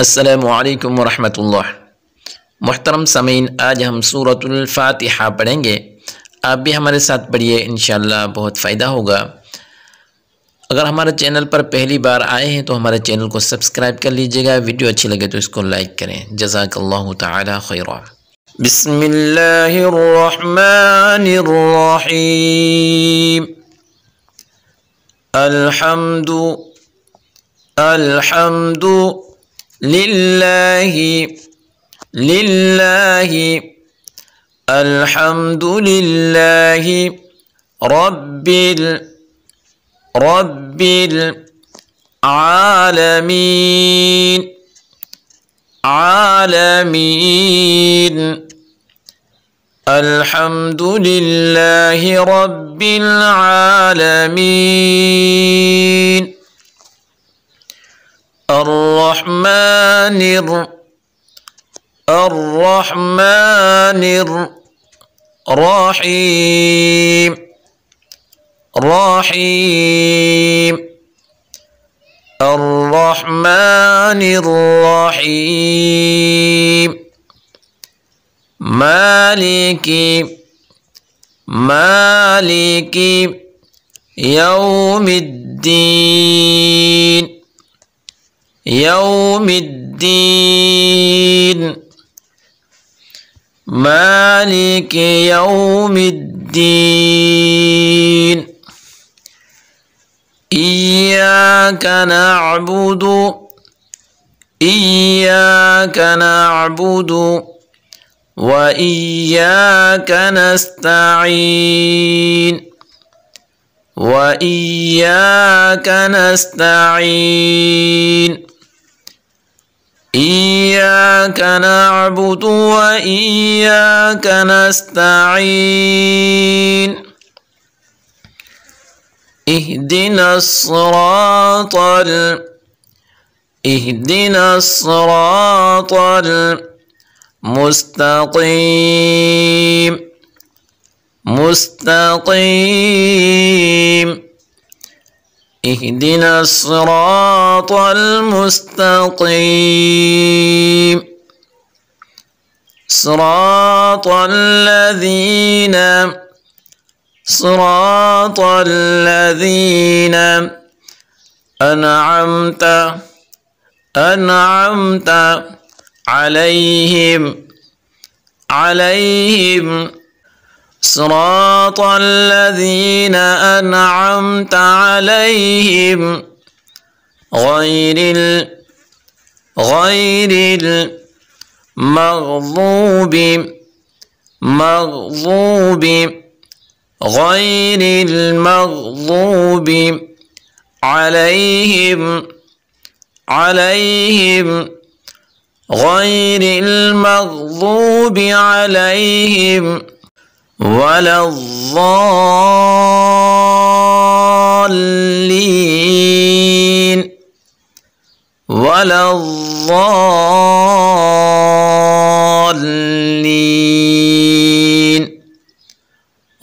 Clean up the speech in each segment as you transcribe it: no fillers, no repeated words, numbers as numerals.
अस्सलामुअलैकुम वरहमतुल्लाह। मुहतरम सामीन, आज हम सूरतुल फातिहा पढ़ेंगे। आप भी हमारे साथ पढ़िए, इंशाअल्लाह बहुत फ़ायदा होगा। अगर हमारे चैनल पर पहली बार आए हैं तो हमारे चैनल को सब्सक्राइब कर लीजिएगा। वीडियो अच्छी लगे तो इसको लाइक करें। जज़ाकल्लाहु तआला खैरा। बिस्मिल्लाहिर्रहमानिर्रहीम। अल्हम्दु लिल्लाहि अल्हम्दुलिल्लाहि रब्बिल आलमीन अल्हम्दुलिल्लाहि रब्बिल आलमीन। अर्रहमानिर रहीम अर्रहमानिर रहीम। मालिकी यौमिद्दीन मालिकी यौमिद्दीन। इय्याका नअबुदु व इय्याका नस्तईन इय्याका नअबुदु व इय्याका नस्तईन। इहदिना الصراط المستقيم اهدنا الصراط المستقيم صراط الذين أنعمت عليهم صراط الذين أنعمت عليهم غير المغضوب عليهم ولا الضالين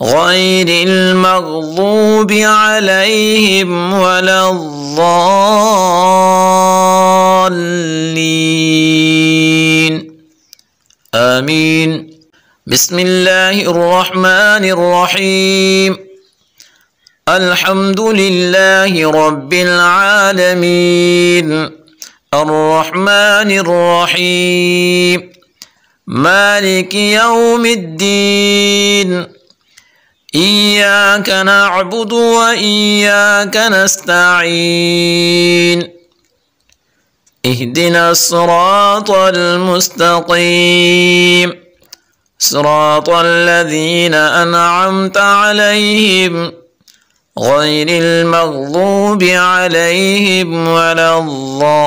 غير المغضوب عليهم ولا الضالين آمين। بسم الله الرحمن الرحيم. الحمد لله رب العالمين الرحمن الرحيم مالك يوم الدين إياك نعبد وإياك نستعين اهدنا الصراط المستقيم صراط الذين أنعمت عليهم غير المغضوب عليهم ولا الضالين